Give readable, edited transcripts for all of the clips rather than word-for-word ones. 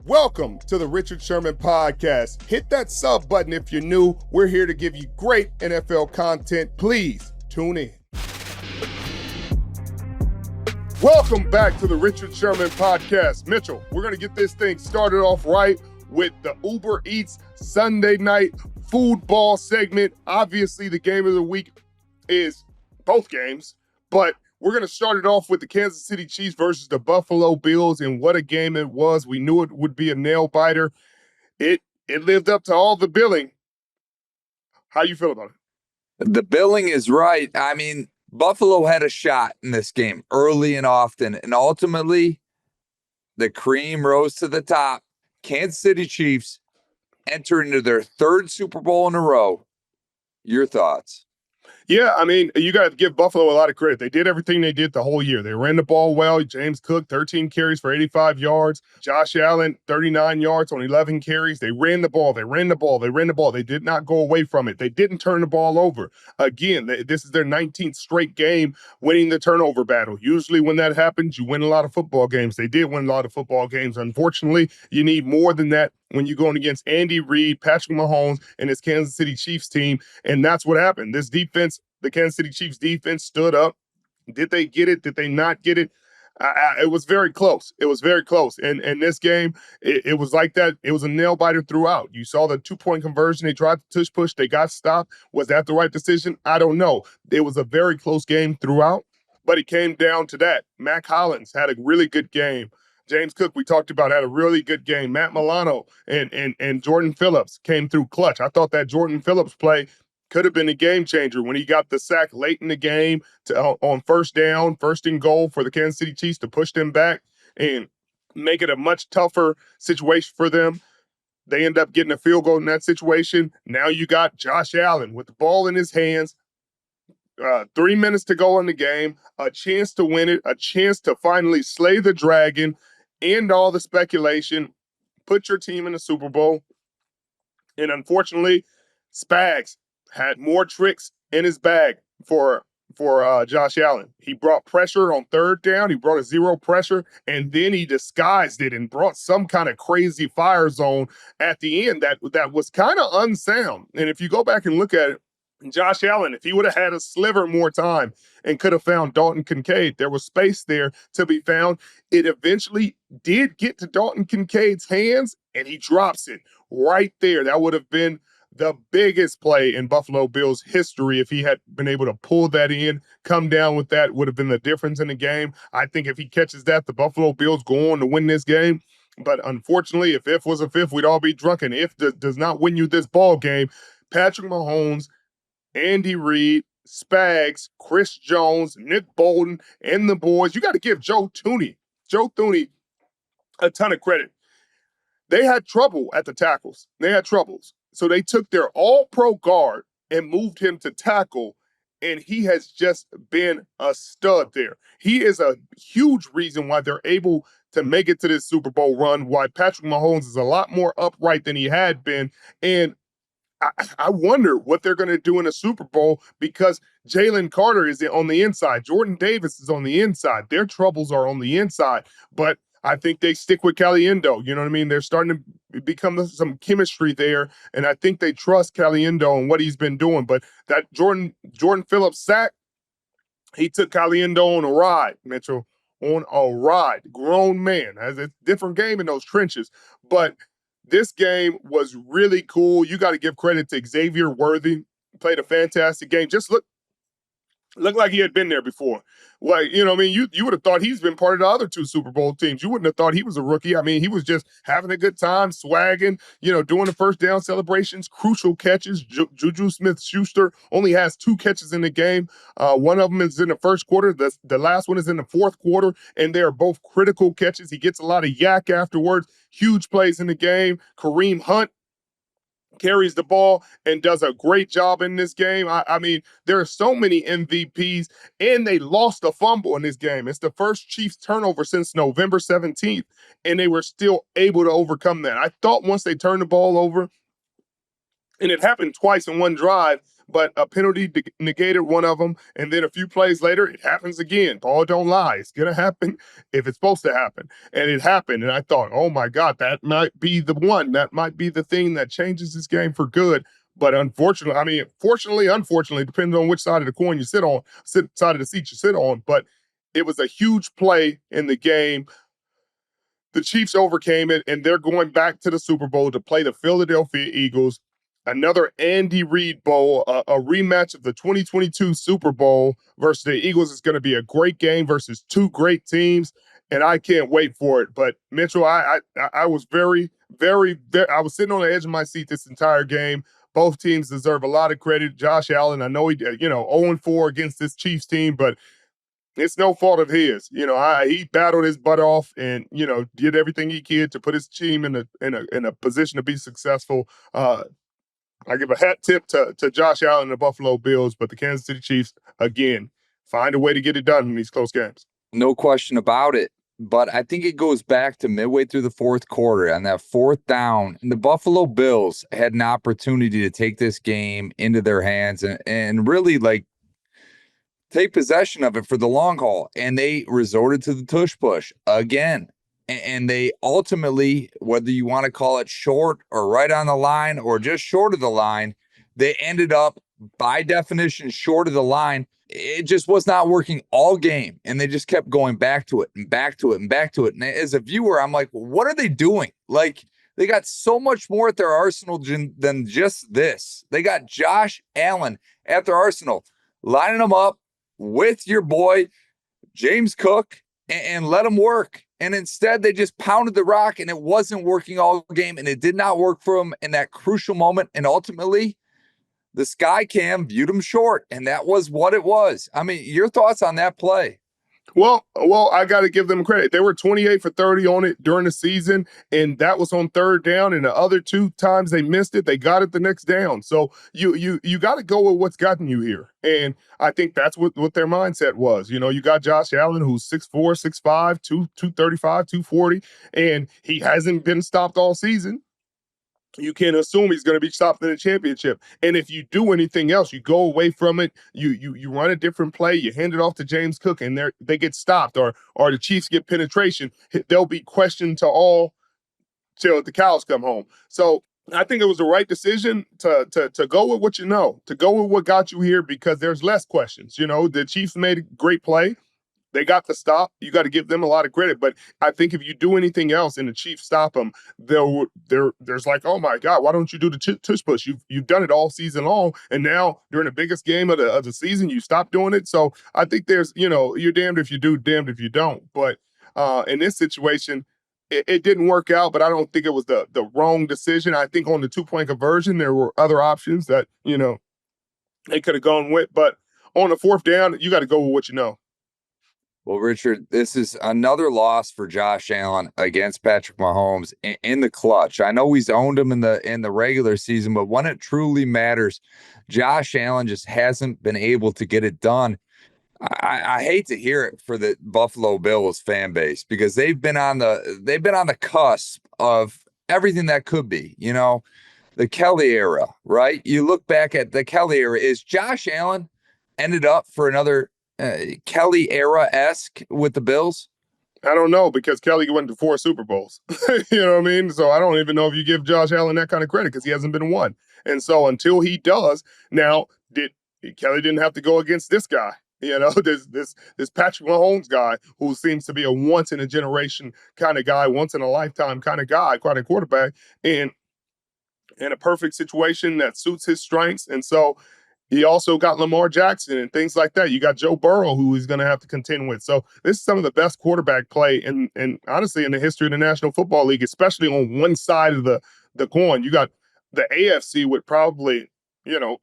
Welcome to the Richard Sherman Podcast. Hit that sub button if you're new. We're here to give you great NFL content. Please tune in. Welcome back to the Richard Sherman Podcast. Mitchell, we're going to get this thing started off right with the Uber Eats Sunday night food ball segment. Obviously, the game of the week is both games, but we're going to start it off with the Kansas City Chiefs versus the Buffalo Bills, and what a game it was. We knew it would be a nail-biter. It lived up to all the billing. How you feel about it? The billing is right. I mean, Buffalo had a shot in this game early and often, and ultimately, the cream rose to the top. Kansas City Chiefs enter into their third Super Bowl in a row. Your thoughts? Yeah, I mean, you got to give Buffalo a lot of credit. They did everything they did the whole year. They ran the ball well. James Cook, 13 carries for 85 yards. Josh Allen, 39 yards on 11 carries. They ran the ball. They did not go away from it. They didn't turn the ball over. Again, this is their 19th straight game winning the turnover battle. Usually when that happens, you win a lot of football games. They did win a lot of football games. Unfortunately, you need more than that when you're going against Andy Reid, Patrick Mahomes, and his Kansas City Chiefs team. And that's what happened. This defense, the Kansas City Chiefs defense, stood up. Did they get it? Did they not get it? It was very close. It was very close. And this game, it was like that. It was a nail-biter throughout. You saw the two-point conversion. They tried to tush-push. They got stopped. Was that the right decision? I don't know. It was a very close game throughout, but it came down to that. Mac Hollins had a really good game. James Cook, we talked about, had a really good game. Matt Milano and Jordan Phillips came through clutch. I thought that Jordan Phillips play could have been a game changer when he got the sack late in the game on first down, first and goal for the Kansas City Chiefs to push them back and make it a much tougher situation for them. They end up getting a field goal in that situation. Now you got Josh Allen with the ball in his hands. 3 minutes to go in the game, a chance to win it, a chance to finally slay the dragon, end all the speculation, put your team in the Super Bowl. And unfortunately, Spags had more tricks in his bag for Josh Allen. He brought pressure on third down. He brought a zero pressure, and then he disguised it and brought some kind of crazy fire zone at the end that was kind of unsound. And if you go back and look at it, Josh Allen, if he would have had a sliver more time and could have found Dalton Kincaid, there was space there to be found. It eventually did get to Dalton Kincaid's hands, and he drops it right there. That would have been the biggest play in Buffalo Bills history if he had been able to pull that in, come down with that, would have been the difference in the game. I think if he catches that, the Buffalo Bills go on to win this game. But unfortunately, if was a fifth, we'd all be drunk. And if does not win you this ball game, Patrick Mahomes, Andy Reid, Spags, Chris Jones, Nick Bolton, and the boys. You got to give Joe Thuney a ton of credit. They had trouble at the tackles. They had troubles. So they took their all-pro guard and moved him to tackle, and he has just been a stud there. He is a huge reason why they're able to make it to this Super Bowl run, why Patrick Mahomes is a lot more upright than he had been. And I wonder what they're going to do in a Super Bowl because Jalen Carter is on the inside. Jordan Davis is on the inside. Their troubles are on the inside. But I think they stick with Caliendo. You know what I mean? They're starting to become some chemistry there. And I think they trust Caliendo and what he's been doing. But that Jordan Phillips sack, he took Caliendo on a ride, Mitchell. On a ride. Grown man. Has a different game in those trenches. But this game was really cool. You got to give credit to Xavier Worthy. Played a fantastic game. Just looked like he had been there before. Like, you know what I mean? You would have thought he's been part of the other two Super Bowl teams. You wouldn't have thought he was a rookie. I mean, he was just having a good time, swagging, doing the first down celebrations, crucial catches. Juju Smith-Schuster only has 2 catches in the game. One of them is in the first quarter. The last one is in the fourth quarter, and they are both critical catches. He gets a lot of yak afterwards. Huge plays in the game. Kareem Hunt carries the ball and does a great job in this game. I mean, there are so many MVPs, and they lost a fumble in this game. It's the first Chiefs turnover since November 17th, and they were still able to overcome that. I thought once they turned the ball over, and it happened twice in one drive, but a penalty negated one of them. And then a few plays later, it happens again. Ball don't lie. It's going to happen if it's supposed to happen. And it happened. And I thought, oh my God, that might be the one. That might be the thing that changes this game for good. But unfortunately, unfortunately, depends on which side of the coin you sit on, side of the seat you sit on. But it was a huge play in the game. The Chiefs overcame it, and they're going back to the Super Bowl to play the Philadelphia Eagles. Another Andy Reid Bowl, a rematch of the 2022 Super Bowl versus the Eagles. Is going to be a great game versus two great teams, and I can't wait for it. But Mitchell, I was very, very, I was sitting on the edge of my seat this entire game. Both teams deserve a lot of credit. Josh Allen, I know he, 0-4 against this Chiefs team, but it's no fault of his. He battled his butt off and, did everything he could to put his team in a position to be successful. I give a hat tip to Josh Allen and the Buffalo Bills, but the Kansas City Chiefs, again, find a way to get it done in these close games. No question about it. But I think it goes back to midway through the fourth quarter on that fourth down. And the Buffalo Bills had an opportunity to take this game into their hands and really take possession of it for the long haul. And they resorted to the tush push again. And they ultimately, whether you want to call it short or right on the line or just short of the line, they ended up, by definition, short of the line. It just was not working all game. And they just kept going back to it and back to it and back to it. And as a viewer, I'm like, what are they doing? Like, they got so much more at their arsenal than just this. They got Josh Allen at their arsenal, lining them up with your boy, James Cook, and let them work. And instead, they just pounded the rock, and it wasn't working all game, and it did not work for them in that crucial moment. And ultimately, the Sky Cam viewed him short, and that was what it was. I mean, your thoughts on that play? Well, I got to give them credit. They were 28 for 30 on it during the season, and that was on third down. And the other two times they missed it, they got it the next down. So you got to go with what's gotten you here. And I think that's what their mindset was. You got Josh Allen, who's 6'4", 6'5", 235, 240, and he hasn't been stopped all season. You can't assume he's going to be stopped in the championship. And if you do anything else, you go away from it, you run a different play, you hand it off to James Cook, and they get stopped, or the Chiefs get penetration, they'll be questioned till the cows come home. So I think it was the right decision to go with what to go with what got you here, because there's less questions. The Chiefs made a great play. They got the stop. You got to give them a lot of credit. But I think if you do anything else and the Chiefs stop them, there's like, oh my God, why don't you do the tush push? You've done it all season long, and now during the biggest game of the season, you stop doing it. So I think there's, you're damned if you do, damned if you don't. But in this situation, it didn't work out. But I don't think it was the wrong decision. I think on the 2-point conversion, there were other options that they could have gone with. But on the fourth down, you got to go with what you know. Well, Richard, this is another loss for Josh Allen against Patrick Mahomes in the clutch. I know he's owned him in the regular season, but when it truly matters, Josh Allen just hasn't been able to get it done. I hate to hear it for the Buffalo Bills fan base, because they've been on the cusp of everything that could be. The Kelly era, right? You look back at the Kelly era. Is Josh Allen ended up for another Kelly era-esque with the Bills? I don't know, because Kelly went to 4 Super Bowls. You know what I mean? So I don't even know if you give Josh Allen that kind of credit, because he hasn't been one. And so until he does, now Kelly didn't have to go against this guy. This Patrick Mahomes guy, who seems to be a once in a generation kind of guy, once in a lifetime kind of guy, quite a quarterback, and in a perfect situation that suits his strengths. And so he also got Lamar Jackson and things like that. You got Joe Burrow, who he's going to have to contend with. So this is some of the best quarterback play in honestly in the history of the National Football League, especially on one side of the coin. You got the AFC with probably,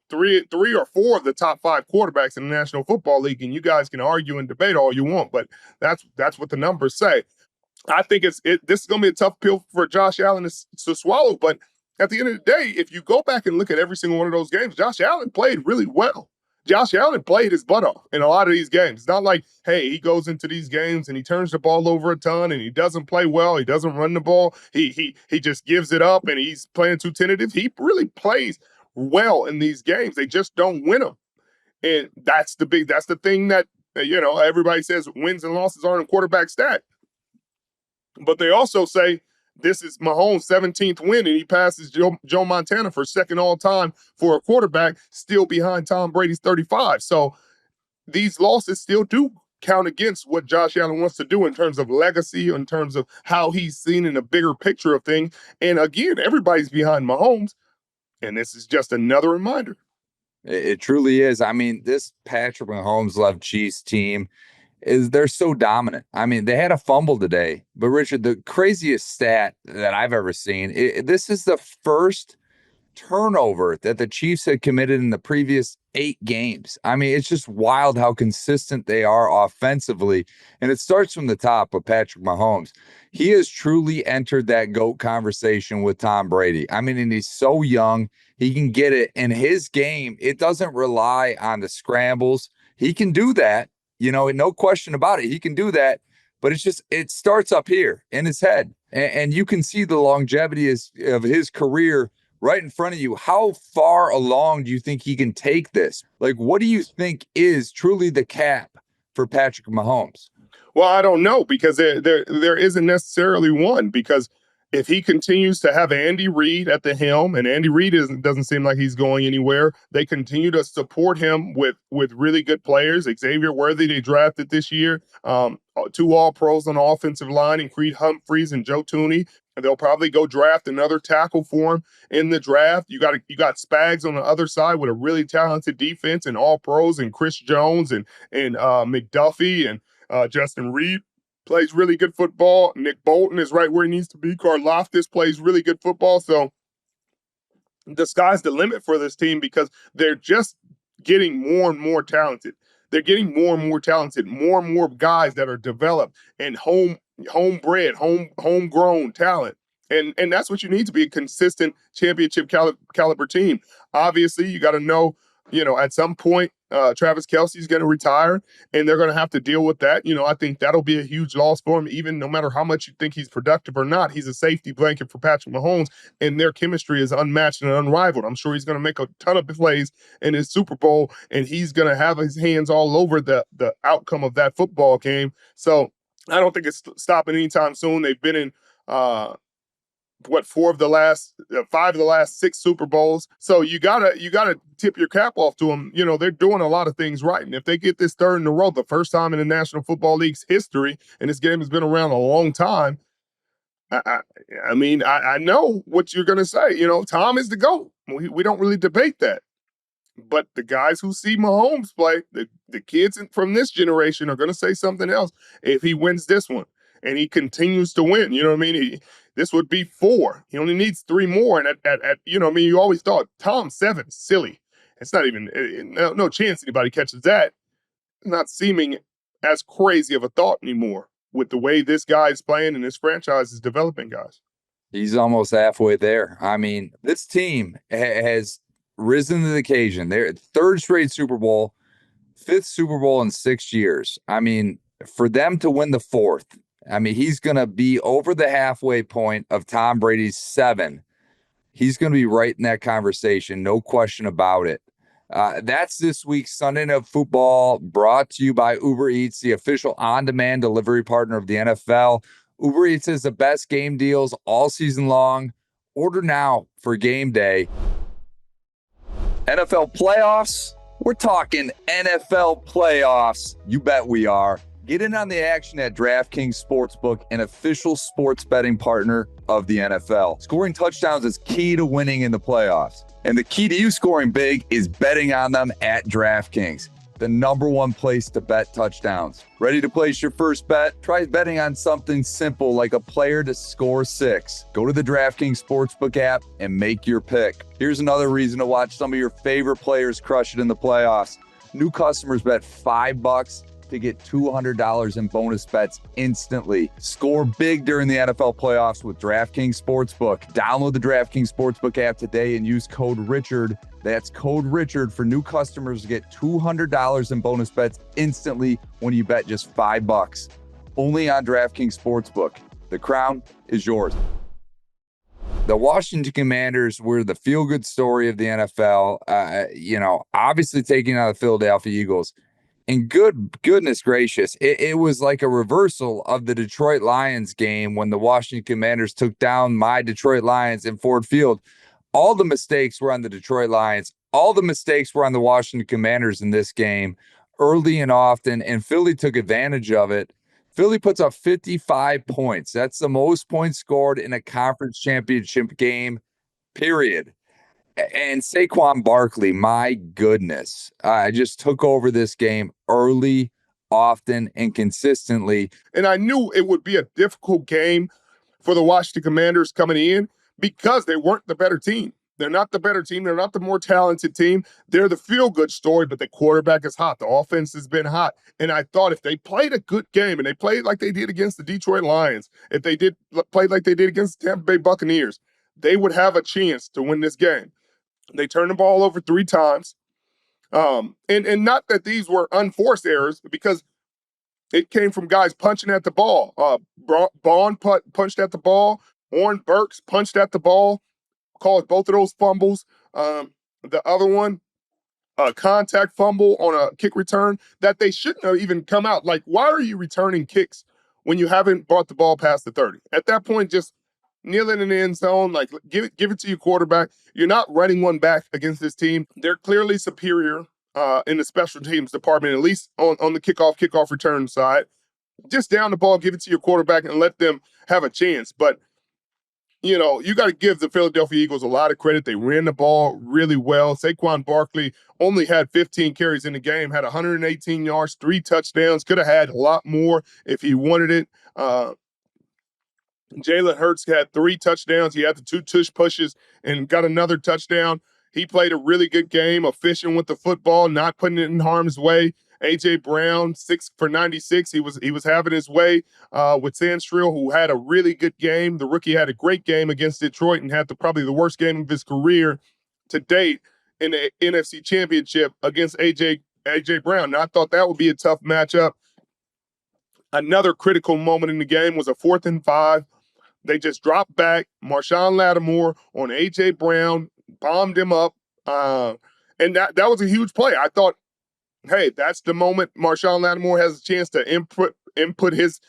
three or four of the top 5 quarterbacks in the National Football League, and you guys can argue and debate all you want, but that's what the numbers say. I think this is going to be a tough pill for Josh Allen to swallow, but at the end of the day, if you go back and look at every single one of those games, Josh Allen played really well. Josh Allen played his butt off in a lot of these games. It's not like, hey, he goes into these games and he turns the ball over a ton and he doesn't play well. He doesn't run the ball. He just gives it up and he's playing too tentative. He really plays well in these games. They just don't win them. And that's the thing that, everybody says wins and losses aren't a quarterback stat. But they also say this is Mahomes' 17th win, and he passes Joe Montana for second all time for a quarterback, still behind Tom Brady's 35. So these losses still do count against what Josh Allen wants to do in terms of legacy, in terms of how he's seen in a bigger picture of things. And again, everybody's behind Mahomes, and this is just another reminder. It truly is. I mean, this Patrick Mahomes left Chiefs team they're so dominant. I mean, they had a fumble today, but Richard, the craziest stat that I've ever seen, this is the first turnover that the Chiefs had committed in the previous 8 games. I mean, it's just wild how consistent they are offensively. And it starts from the top with Patrick Mahomes. He has truly entered that GOAT conversation with Tom Brady. I mean, and he's so young, he can get it. In his game, it doesn't rely on the scrambles. He can do that. No question about it. He can do that, but it starts up here in his head. And you can see the longevity of his career right in front of you. How far along do you think he can take this? Like, what do you think is truly the cap for Patrick Mahomes? Well, I don't know, because there isn't necessarily one, because if he continues to have Andy Reid at the helm, and Andy Reid doesn't seem like he's going anywhere, they continue to support him with really good players. Xavier Worthy, they drafted this year, 2 All-Pros on the offensive line, and Creed Humphreys and Joe Tooney. And they'll probably go draft another tackle for him in the draft. You got Spags on the other side with a really talented defense, and All-Pros, and Chris Jones and McDuffie and Justin Reed plays really good football. Nick Bolton is right where he needs to be. Karlaftis plays really good football. So the sky's the limit for this team, because they're just getting more and more talented. They're getting more and more talented, more and more guys that are developed and homebred, homegrown talent. And that's what you need to be a consistent championship caliber team. Obviously, you got to know, at some point, Travis Kelce's going to retire, and they're going to have to deal with that. I think that'll be a huge loss for him, even no matter how much you think he's productive or not. He's a safety blanket for Patrick Mahomes, and their chemistry is unmatched and unrivaled. I'm sure he's going to make a ton of plays in his Super Bowl, and he's going to have his hands all over the outcome of that football game. So I don't think it's stopping anytime soon. They've been in 5 of the last 6 Super Bowls. So you gotta tip your cap off to them. They're doing a lot of things right. And if they get this 3rd in a row, the first time in the National Football League's history, and this game has been around a long time, I know what you're gonna say. Tom is the GOAT. We don't really debate that. But the guys who see Mahomes play, the kids from this generation, are going to say something else if he wins this one and he continues to win. You know what I mean? This would be 4. He only needs 3 more. And you always thought Tom 7, silly. It's not even, no chance anybody catches that. Not seeming as crazy of a thought anymore with the way this guy is playing and this franchise is developing, guys. He's almost halfway there. I mean, this team has risen to the occasion. They're 3rd straight Super Bowl, 5th Super Bowl in 6 years. I mean, for them to win the 4th, he's going to be over the halfway point of Tom Brady's 7. He's going to be right in that conversation, no question about it. That's this week's Sunday Night Football, brought to you by Uber Eats, the official on-demand delivery partner of the NFL. Uber Eats has the best game deals all season long. Order now for game day. NFL playoffs? We're talking NFL playoffs. You bet we are. Get in on the action at DraftKings Sportsbook, an official sports betting partner of the NFL. Scoring touchdowns is key to winning in the playoffs. And the key to you scoring big is betting on them at DraftKings, the #1 place to bet touchdowns. Ready to place your first bet? Try betting on something simple like a player to score 6. Go to the DraftKings Sportsbook app and make your pick. Here's another reason to watch some of your favorite players crush it in the playoffs. New customers bet $5 to get $200 in bonus bets instantly. Score big during the NFL playoffs with DraftKings Sportsbook. Download the DraftKings Sportsbook app today and use code Richard. That's code Richard for new customers to get $200 in bonus bets instantly when you bet just $5. Only on DraftKings Sportsbook. The crown is yours. The Washington Commanders were the feel-good story of the NFL. Obviously taking out the Philadelphia Eagles. And goodness gracious, it was like a reversal of the Detroit Lions game when the Washington Commanders took down my Detroit Lions in Ford Field. All the mistakes were on the Detroit Lions. All the mistakes were on the Washington Commanders in this game early and often, and Philly took advantage of it. Philly puts up 55 points. That's the most points scored in a conference championship game, period. And Saquon Barkley, my goodness, just took over this game early, often, and consistently. And I knew it would be a difficult game for the Washington Commanders coming in because they weren't the better team. They're not the better team. They're not the more talented team. They're the feel-good story, but the quarterback is hot. The offense has been hot. And I thought if they played a good game and they played like they did against the Detroit Lions, if they did play like they did against the Tampa Bay Buccaneers, they would have a chance to win this game. They turned the ball over 3 times. And not that these were unforced errors, because it came from guys punching at the ball. Bond punched at the ball. Warren Burks punched at the ball, caused both of those fumbles. The other one, a contact fumble on a kick return that they shouldn't have even come out. Like, why are you returning kicks when you haven't brought the ball past the 30? At that point, just kneel in the end zone, like give it to your quarterback. You're not running one back against this team. They're clearly superior in the special teams department, at least on the kickoff return side. Just down the ball, give it to your quarterback and let them have a chance. But you got to give the Philadelphia Eagles a lot of credit. They ran the ball really well. Saquon Barkley only had 15 carries in the game, had 118 yards, 3 touchdowns. Could have had a lot more if he wanted it. Jalen Hurts had 3 touchdowns. He had the 2 tush pushes and got another touchdown. He played a really good game, efficient with the football, not putting it in harm's way. A.J. Brown, 6 for 96. He was having his way with Sandstrel, who had a really good game. The rookie had a great game against Detroit and had probably the worst game of his career to date in the NFC Championship against A.J. Brown. And I thought that would be a tough matchup. Another critical moment in the game was a 4th and 5. They just dropped back. Marshawn Lattimore on A.J. Brown, bombed him up. And that was a huge play. I thought, hey, that's the moment Marshawn Lattimore has a chance to input his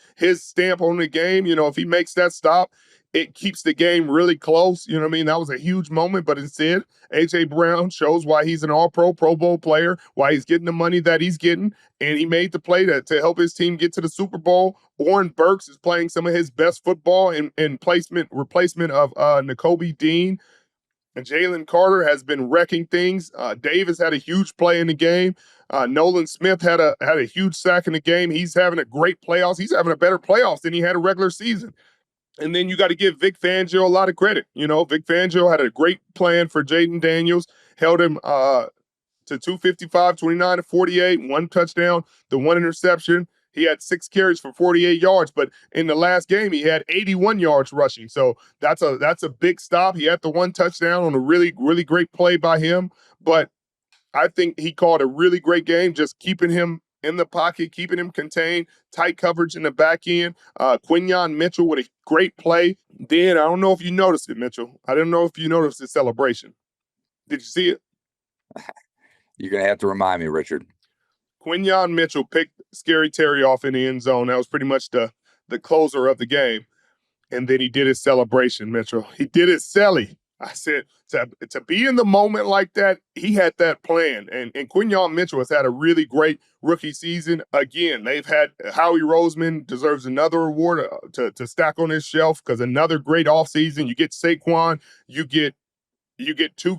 stamp on the game. If he makes that stop, it keeps the game really close. You know what I mean? That was a huge moment, but instead, A.J. Brown shows why he's an all-pro, Pro Bowl player, why he's getting the money that he's getting, and he made the play to help his team get to the Super Bowl. Warren Burks is playing some of his best football in replacement of Nakobe Dean. And Jalen Carter has been wrecking things. Davis had a huge play in the game. Nolan Smith had a huge sack in the game. He's having a great playoffs. He's having a better playoffs than he had a regular season. And then you got to give Vic Fangio a lot of credit. Vic Fangio had a great plan for Jayden Daniels, held him to 255, 29 to 48, 1 touchdown, the 1 interception. He had 6 carries for 48 yards, but in the last game, he had 81 yards rushing. So that's a big stop. He had the 1 touchdown on a really, really great play by him. But I think he called a really great game, just keeping him in the pocket, keeping him contained, tight coverage in the back end. Quinyon Mitchell with a great play. Then, I don't know if you noticed it, Mitchell. I don't know if you noticed the celebration. Did you see it? You're going to have to remind me, Richard. Quinyon Mitchell picked Scary Terry off in the end zone. That was pretty much the closer of the game. And then he did his celebration, Mitchell. He did his celly. I said, to be in the moment like that, he had that plan. And Quinyon Mitchell has had a really great rookie season. Again, they've had Howie Roseman deserves another award to stack on his shelf, because another great offseason. You get Saquon, you get 2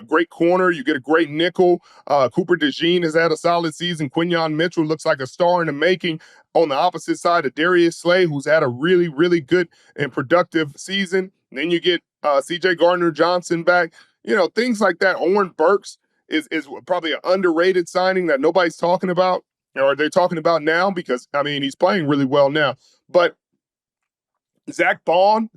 great corner. You get a great nickel. Cooper DeJean has had a solid season. Quinyon Mitchell looks like a star in the making on the opposite side of Darius Slay, who's had a really, really good and productive season. And then you get C.J. Gardner-Johnson back. Things like that. Oren Burks is probably an underrated signing that nobody's talking about, or they're talking about now, because, he's playing really well now. But Zach Bond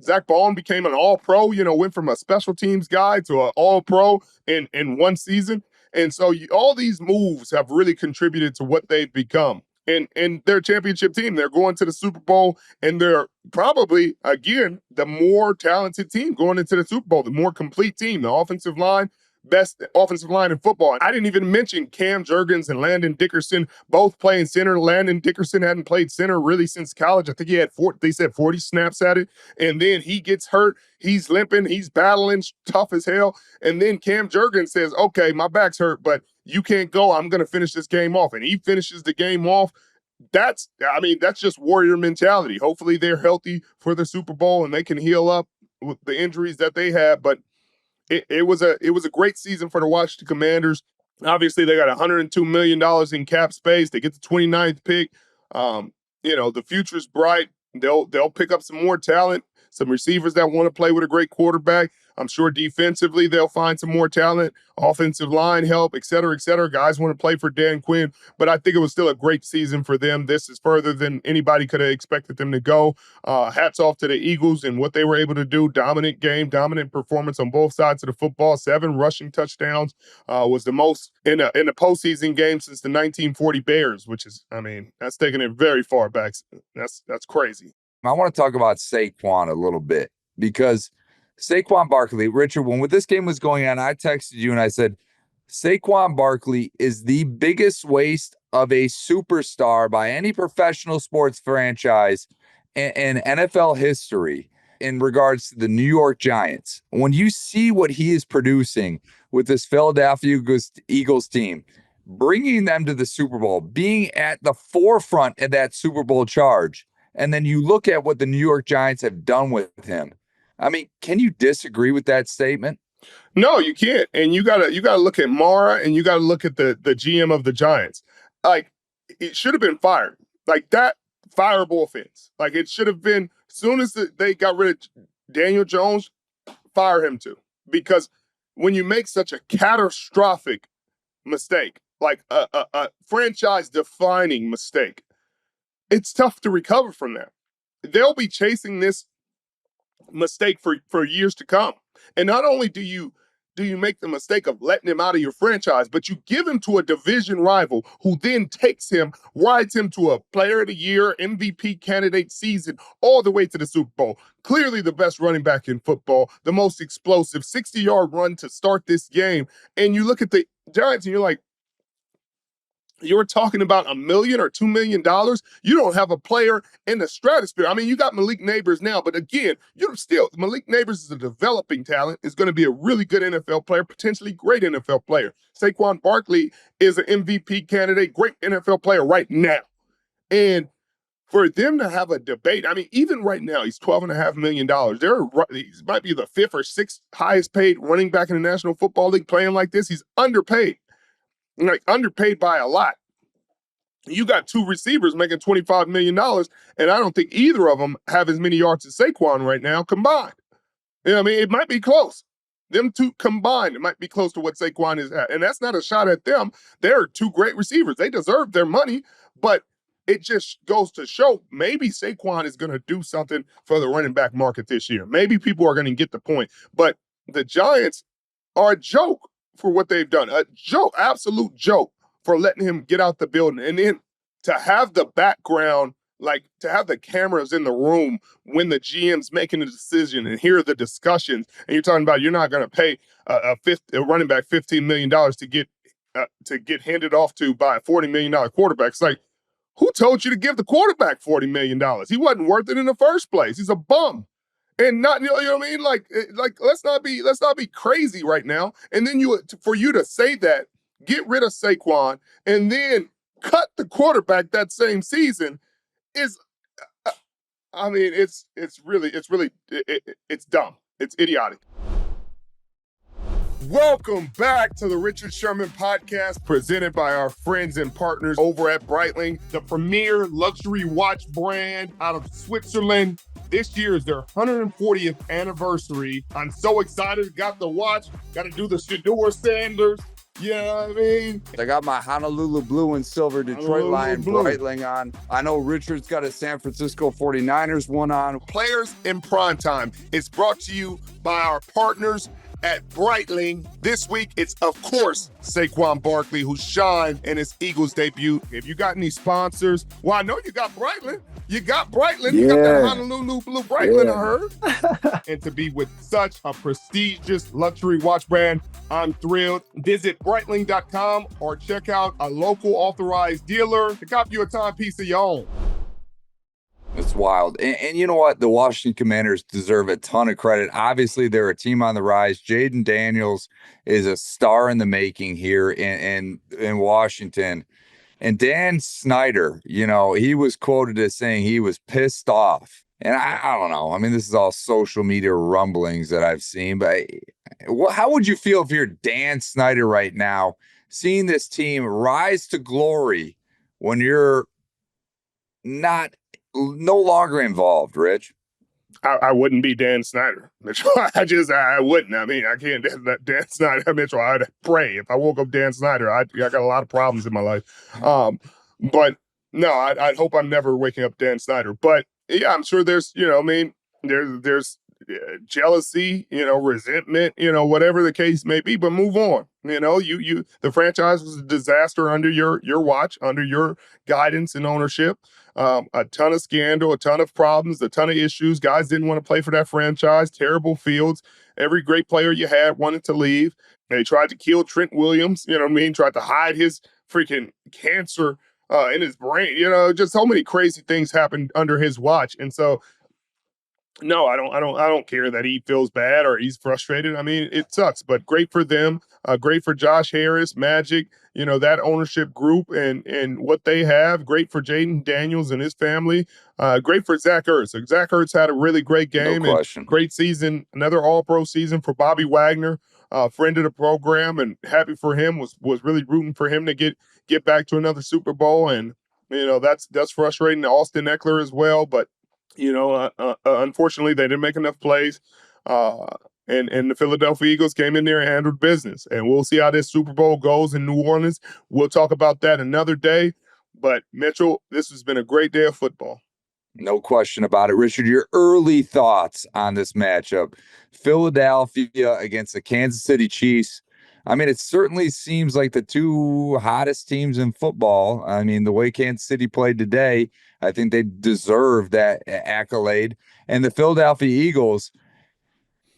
became an all-pro, went from a special teams guy to an all-pro in 1 season. And so all these moves have really contributed to what they've become. and they're a championship team. They're going to the Super Bowl, and they're probably, again, the more talented team going into the Super Bowl, the more complete team. The offensive line, best offensive line in football. I didn't even mention Cam Jurgens and Landon Dickerson both playing center. Landon Dickerson hadn't played center really since college. I think he had 40 snaps at it, and then he gets hurt. He's limping. He's battling tough as hell. And then Cam Jurgens says, okay, my back's hurt, but you can't go. I'm going to finish this game off. And he finishes the game off. That's just warrior mentality. Hopefully they're healthy for the Super Bowl and they can heal up with the injuries that they had. But it was a great season for the Washington Commanders. Obviously, they got $102 million in cap space. They get the 29th pick. The future's bright. They'll pick up some more talent, some receivers that want to play with a great quarterback. I'm sure defensively they'll find some more talent, offensive line help, et cetera, et cetera. Guys want to play for Dan Quinn, but I think it was still a great season for them. This is further than anybody could have expected them to go. Hats off to the Eagles and what they were able to do. Dominant game, dominant performance on both sides of the football. 7 rushing touchdowns was the most in a postseason game since the 1940 Bears, which is, that's taking it very far back. That's crazy. I want to talk about Saquon a little bit because Saquon Barkley, Richard, when this game was going on, I texted you and I said, Saquon Barkley is the biggest waste of a superstar by any professional sports franchise in NFL history in regards to the New York Giants. When you see what he is producing with this Philadelphia Eagles team, bringing them to the Super Bowl, being at the forefront of that Super Bowl charge, and then you look at what the New York Giants have done with him. Can you disagree with that statement? No, you can't. And you gotta look at Mara and you gotta look at the GM of the Giants. Like, it should have been fired. Like, that fireable offense. Like, it should have been, as soon as they got rid of Daniel Jones, fire him too. Because when you make such a catastrophic mistake, like a franchise-defining mistake, it's tough to recover from that. They'll be chasing this mistake for years to come. And not only do you make the mistake of letting him out of your franchise, but you give him to a division rival who then takes him, rides him to a player of the year, MVP candidate season, all the way to the Super Bowl. Clearly the best running back in football, the most explosive 60-yard run to start this game. And you look at the Giants and you're like, you're talking about $1 million or $2 million. You don't have a player in the stratosphere. You got Malik Nabers now, but again, Malik Nabers is a developing talent, is going to be a really good NFL player, potentially great NFL player. Saquon Barkley is an MVP candidate, great NFL player right now. And for them to have a debate, even right now, he's $12.5 million. He might be the 5th or 6th highest paid running back in the National Football League playing like this. He's underpaid. Underpaid by a lot. You got 2 receivers making $25 million, and I don't think either of them have as many yards as Saquon right now combined. It might be close. Them 2 combined, it might be close to what Saquon is at. And that's not a shot at them. They're 2 great receivers. They deserve their money, but it just goes to show maybe Saquon is going to do something for the running back market this year. Maybe people are going to get the point. But the Giants are a joke for what they've done. A joke, absolute joke for letting him get out the building. And then to have the background, like to have the cameras in the room when the GM's making a decision and hear the discussions, and you're talking about you're not going to pay a running back $15 million to get handed off to by a $40 million quarterback. It's like, who told you to give the quarterback $40 million? He wasn't worth it in the first place. He's a bum. And not, you know what I mean? Like let's not be crazy right now. And then for you to say that, get rid of Saquon, and then cut the quarterback that same season is, it's dumb. It's idiotic. Welcome back to the Richard Sherman podcast, presented by our friends and partners over at Breitling, the premier luxury watch brand out of Switzerland. This year is their 140th anniversary. I'm so excited. Got the watch. Got to do the Shador Sanders. You know what I mean? I got my Honolulu blue and silver Detroit Lion Breitling on. I know Richard's got a San Francisco 49ers one on. Players in Prime Time is brought to you by our partners, at Breitling. This week, it's, of course, Saquon Barkley, who shined in his Eagles debut. If you got any sponsors, well, I know you got Breitling. You got Breitling. You got that Honolulu Blue Breitling, I heard. And to be with such a prestigious luxury watch brand, I'm thrilled. Visit Breitling.com or check out a local authorized dealer to cop you a timepiece of your own. It's wild. And you know what? The Washington Commanders deserve a ton of credit. Obviously, they're a team on the rise. Jayden Daniels is a star in the making here in Washington. And Dan Snyder, you know, he was quoted as saying he was pissed off. And I don't know. I mean, this is all social media rumblings that I've seen. But how would you feel if you're Dan Snyder right now, seeing this team rise to glory when you're no longer involved, Rich? I wouldn't be Dan Snyder, Mitchell. I wouldn't. I mean, I can't Dan Snyder, Mitchell. I'd pray if I woke up Dan Snyder. I got a lot of problems in my life. But no, I'd hope I'm never waking up Dan Snyder. But yeah, I'm sure there's, you know, I mean, there's jealousy, you know, resentment, you know, whatever the case may be. But move on. You know, the franchise was a disaster under your watch, under your guidance and ownership. A ton of scandal, a ton of problems, a ton of issues. Guys didn't want to play for that franchise. Terrible fields. Every great player you had wanted to leave. They tried to kill Trent Williams, you know what I mean? Tried to hide his freaking cancer in his brain. You know, just so many crazy things happened under his watch. And so, no, I don't care that he feels bad or he's frustrated. I mean, it sucks, but great for them. Great for Josh Harris, Magic, you know, that ownership group and what they have. Great for Jayden Daniels and his family. Great for Zach Ertz. Zach Ertz had a really great game No question. and great season. Another All-Pro season for Bobby Wagner, friend of the program, and happy for him. Was really rooting for him to get back to another Super Bowl, and you know that's frustrating. Austin Ekeler as well, but you know, unfortunately, they didn't make enough plays. And the Philadelphia Eagles came in there and handled business. And we'll see how this Super Bowl goes in New Orleans. We'll talk about that another day. But, Mitchell, this has been a great day of football. No question about it. Richard, your early thoughts on this matchup. Philadelphia against the Kansas City Chiefs. I mean, it certainly seems like the two hottest teams in football. I mean, the way Kansas City played today, I think they deserve that accolade. And the Philadelphia Eagles,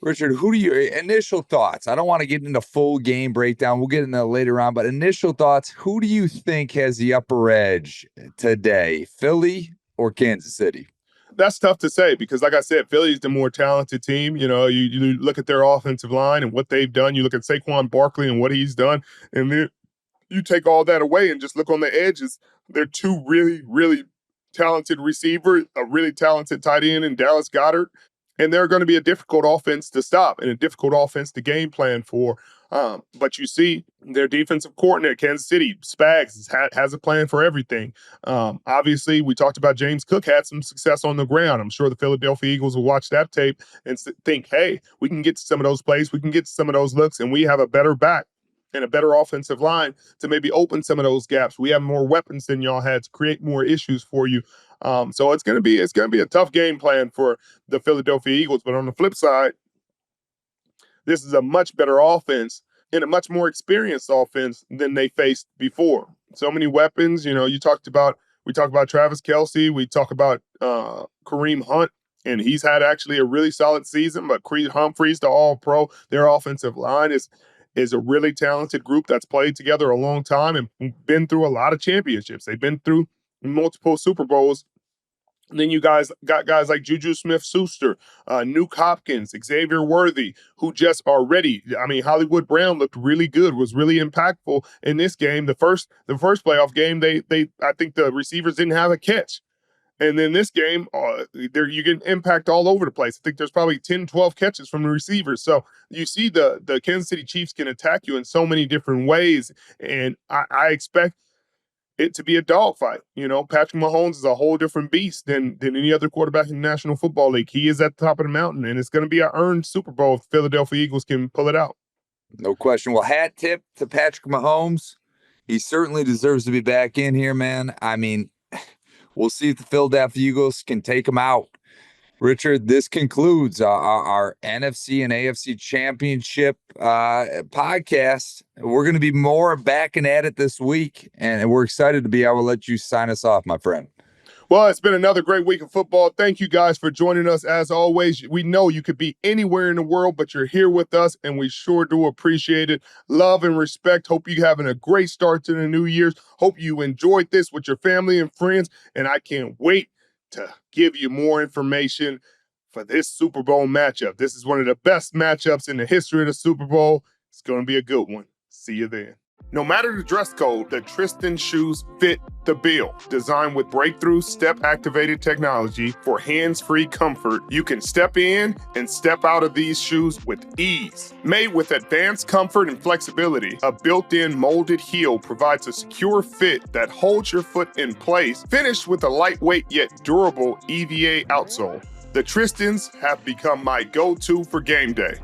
Richard, who do you initial thoughts? I don't want to get into full game breakdown. We'll get into that later on, but initial thoughts, who do you think has the upper edge today, Philly or Kansas City? That's tough to say because, like I said, Philly's the more talented team. You know, you look at their offensive line and what they've done. You look at Saquon Barkley and what he's done, and then you take all that away and just look on the edges. They're two really, really talented receivers, a really talented tight end in Dallas Goedert, and they're going to be a difficult offense to stop and a difficult offense to game plan for. But you see their defensive coordinator, Kansas City, Spags, has a plan for everything. Obviously, we talked about James Cook had some success on the ground. I'm sure the Philadelphia Eagles will watch that tape and think, hey, we can get to some of those plays, we can get to some of those looks, and we have a better back and a better offensive line to maybe open some of those gaps. We have more weapons than y'all had to create more issues for you. So it's gonna be a tough game plan for the Philadelphia Eagles. But on the flip side, this is a much better offense and a much more experienced offense than they faced before. So many weapons. You know, we talked about Travis Kelce. We talk about Kareem Hunt, and he's had actually a really solid season. But Creed Humphreys, the All-Pro, their offensive line is a really talented group that's played together a long time and been through a lot of championships. They've been through multiple Super Bowls. And then you guys got guys like Juju Smith-Schuster, Nuke Hopkins, Xavier Worthy, who just are ready. I mean, Hollywood Brown looked really good, was really impactful in this game. The first playoff game, I think the receivers didn't have a catch. And then this game, you get impact all over the place. I think there's probably 10, 12 catches from the receivers. So you see the Kansas City Chiefs can attack you in so many different ways. And I expect it to be a dogfight. You know, Patrick Mahomes is a whole different beast than any other quarterback in the National Football League. He is at the top of the mountain, and it's going to be an earned Super Bowl if Philadelphia Eagles can pull it out. No question. Well, hat tip to Patrick Mahomes. He certainly deserves to be back in here, man. I mean, we'll see if the Philadelphia Eagles can take him out. Richard, this concludes our NFC and AFC Championship podcast. We're going to be more back and at it this week, and we're excited to be able to let you sign us off, my friend. Well, it's been another great week of football. Thank you guys for joining us. As always, we know you could be anywhere in the world, but you're here with us, and we sure do appreciate it. Love and respect. Hope you're having a great start to the new year's. Hope you enjoyed this with your family and friends, and I can't wait to give you more information for this Super Bowl matchup. This is one of the best matchups in the history of the Super Bowl. It's going to be a good one. See you then. No matter the dress code, the Tristan shoes fit the bill. Designed with breakthrough step-activated technology for hands-free comfort, you can step in and step out of these shoes with ease. Made with advanced comfort and flexibility, a built-in molded heel provides a secure fit that holds your foot in place, finished with a lightweight yet durable EVA outsole. The Tristans have become my go-to for game day.